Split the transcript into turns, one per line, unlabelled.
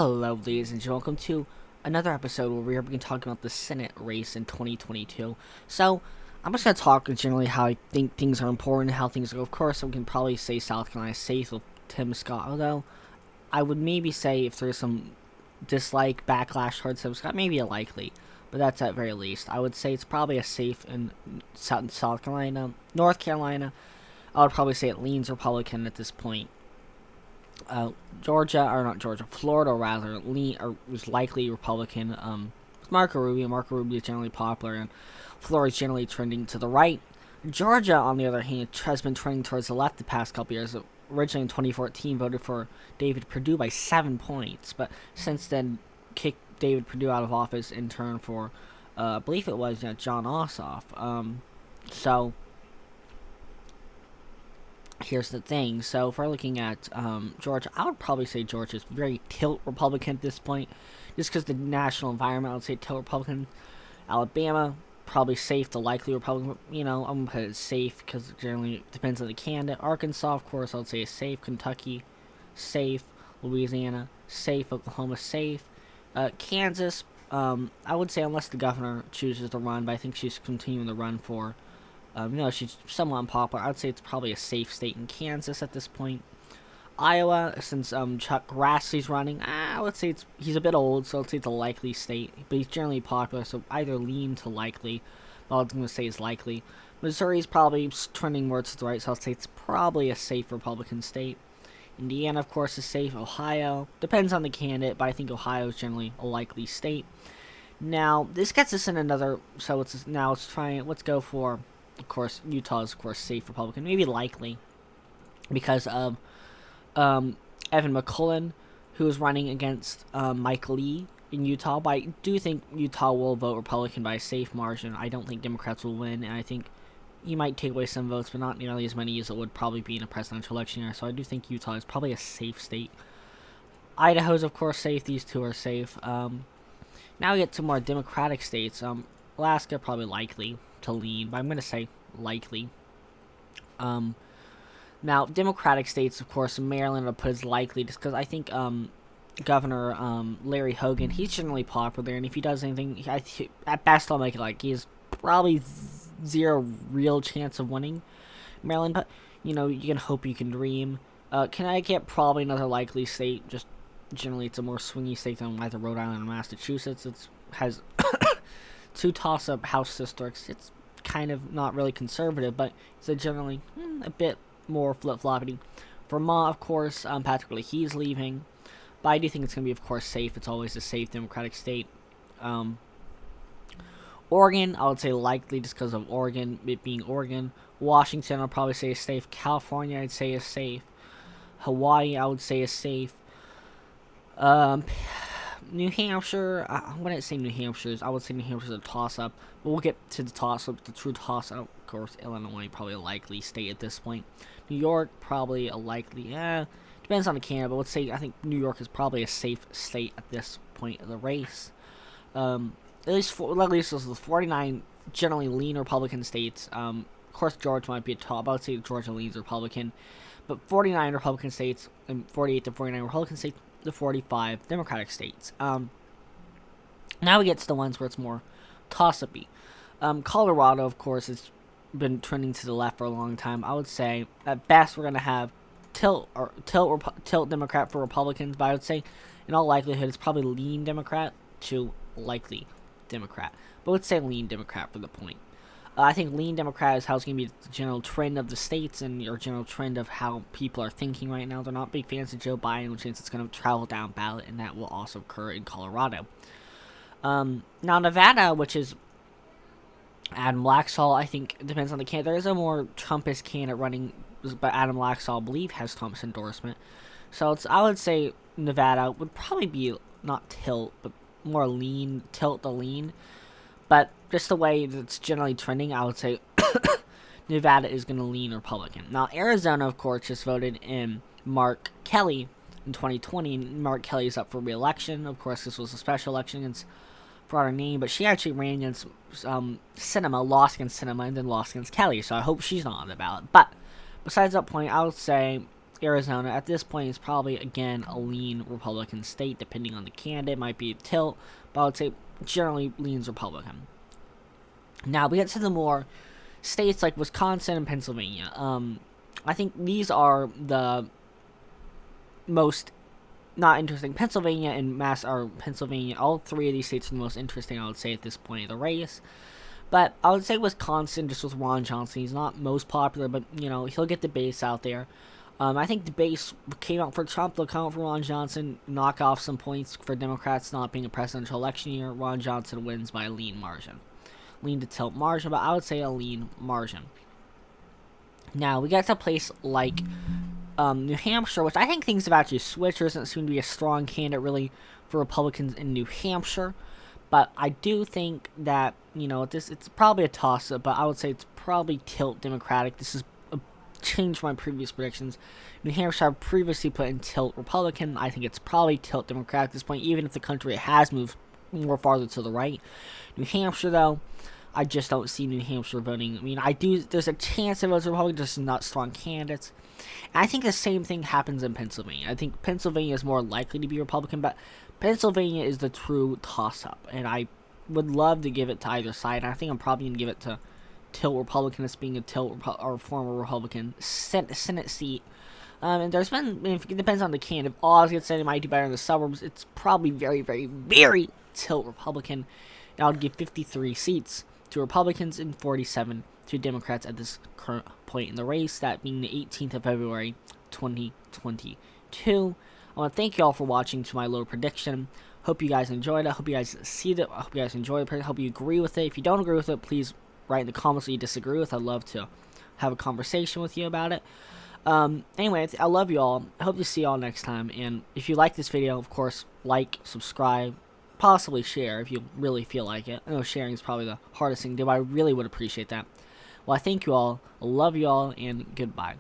Hello, ladies and gentlemen. Welcome to another episode where we're going to talk about the Senate race in 2022. So, I'm just going to talk generally how I think things are important, how things go. Of course, we can probably say South Carolina is safe with Tim Scott, although I would maybe say if there's some dislike, backlash towards Tim Scott, maybe a likely, but that's at very least. I would say it's probably a safe in South Carolina. North Carolina, I would probably say it leans Republican at this point. Florida rather, was likely Republican. Marco Rubio. Marco Rubio is generally popular, and Florida is generally trending to the right. Georgia, on the other hand, has been trending towards the left the past couple years. Originally in 2014, voted for David Perdue by 7 points, but since then kicked David Perdue out of office in turn for, I believe it was John Ossoff. So here's the thing. So if we're looking at Georgia, I would probably say Georgia's very tilt Republican at this point, just because the national environment. I would say tilt Republican. Alabama, probably safe, the likely Republican. I'm gonna put it safe because it generally depends on the candidate. Arkansas, of course, I would say is safe. Kentucky, safe. Louisiana, safe. Oklahoma, safe. Kansas, I would say unless the governor chooses to run, but I think she's continuing to run for. She's somewhat unpopular. I'd say it's probably a safe state in Kansas at this point. Iowa, since Chuck Grassley's running, let's say he's a bit old, so let's say it's a likely state. But he's generally popular, so either lean to likely. But I'm going to say is likely. Missouri's probably trending more to the right, so I'll say it's probably a safe Republican state. Indiana, of course, is safe. Ohio, depends on the candidate, but I think Ohio is generally a likely state. Now, this gets us in another, so let's go for, of course, Utah is, of course, safe Republican, maybe likely, because of Evan McCullen, who is running against Mike Lee in Utah. But I do think Utah will vote Republican by a safe margin. I don't think Democrats will win, and I think he might take away some votes, but not nearly as many as it would probably be in a presidential election year. So I do think Utah is probably a safe state. Idaho's, of course, safe. These two are safe. Now we get to more Democratic states. Alaska, probably likely to lean, but I'm going to say likely. Now, Democratic states, of course, Maryland I'll put as likely, just because I think Governor Larry Hogan, he's generally popular, and if he does anything, at best I'll make it like he has probably zero real chance of winning Maryland, but, you can hope you can dream. Connecticut, probably another likely state, just generally it's a more swingy state than either Rhode Island or Massachusetts. It has two toss-up House districts. It's kind of not really conservative, but it's generally a bit more flip-floppy. Vermont, of course, Patrick Leahy's leaving, but I do think it's going to be, of course, safe. It's always a safe Democratic state. Oregon, I would say likely just because of Oregon, it being Oregon. Washington, I'll probably say is safe. California, I'd say is safe. Hawaii, I would say is safe. New Hampshire, I wouldn't say New Hampshire's. I would say New Hampshire's a toss-up. But we'll get to the toss-up, the true toss-up. Of course, Illinois, probably a likely state at this point. New York, probably a likely, depends on the candidate, but let's say I think New York is probably a safe state at this point of the race. At least those are the 49 generally lean Republican states. Of course, Georgia might be a top. I would say Georgia leans Republican. But 49 Republican states and 48 to 49 Republican states, the 45 Democratic states. Now we get to the ones where it's more toss-up-y. Colorado, of course, has been trending to the left for a long time. I would say at best we're going to have tilt Democrat for Republicans, but I would say in all likelihood it's probably lean Democrat to likely Democrat. But let's say lean Democrat for the point. I think lean Democrat is how it's going to be the general trend of the states and your general trend of how people are thinking right now. They're not big fans of Joe Biden, which means it's going to travel down ballot, and that will also occur in Colorado. Now, Nevada, which is Adam Laxalt, I think it depends on the candidate. There is a more Trumpist candidate running, but Adam Laxalt, I believe, has Trump's endorsement. So I would say Nevada would probably be not tilt, but more lean, tilt the lean. But just the way it's generally trending, I would say Nevada is going to lean Republican. Now, Arizona, of course, just voted in Mark Kelly in 2020. Mark Kelly is up for re-election. Of course, this was a special election against for her name, but she actually ran against Cinema, lost against Cinema, and then lost against Kelly. So I hope she's not on the ballot. But besides that point, I would say Arizona, at this point, is probably, again, a lean Republican state, depending on the candidate. It might be a tilt, but I would say generally leans Republican. Now, we get to the more states like Wisconsin and Pennsylvania. I think these are the most not interesting. Pennsylvania and Pennsylvania, all three of these states are the most interesting, I would say, at this point of the race. But I would say Wisconsin, just with Ron Johnson, he's not most popular, but, he'll get the base out there. I think the base came out for Trump, they'll come out for Ron Johnson, knock off some points for Democrats not being a presidential election year. Ron Johnson wins by a lean margin. Lean to tilt margin, but I would say a lean margin. Now, we get to a place like New Hampshire, which I think things have actually switched. There doesn't seem to be a strong candidate, really, for Republicans in New Hampshire. But I do think that, it's probably a toss-up, but I would say it's probably tilt Democratic. This is a change from my previous predictions. New Hampshire, I've previously put in tilt Republican. I think it's probably tilt Democratic at this point, even if the country has moved more farther to the right. New Hampshire, though, I just don't see New Hampshire voting. I mean, there's a chance it votes Republican, just not strong candidates. And I think the same thing happens in Pennsylvania. I think Pennsylvania is more likely to be Republican, but Pennsylvania is the true toss-up. And I would love to give it to either side. I think I'm probably going to give it to tilt Republican as being a tilt or former Republican Senate seat. And there's been, it depends on the candidate. If Oz gets in, it might do better in the suburbs. It's probably very, very, very tilt Republican. And I would give 53 seats to Republicans and 47 to Democrats at this current point in the race, that being the 18th of February, 2022. I want to thank you all for watching to my little prediction. Hope you guys enjoyed it. Hope you guys see it. I hope you guys enjoy it. Hope you agree with it. If you don't agree with it, please write in the comments what you disagree with. I'd love to have a conversation with you about it. Anyway, I love you all. I hope to see you all next time. And if you like this video, of course, like, subscribe, possibly share if you really feel like it. I know sharing is probably the hardest thing to do, but I really would appreciate that. Well, I thank you all, I love you all, and goodbye.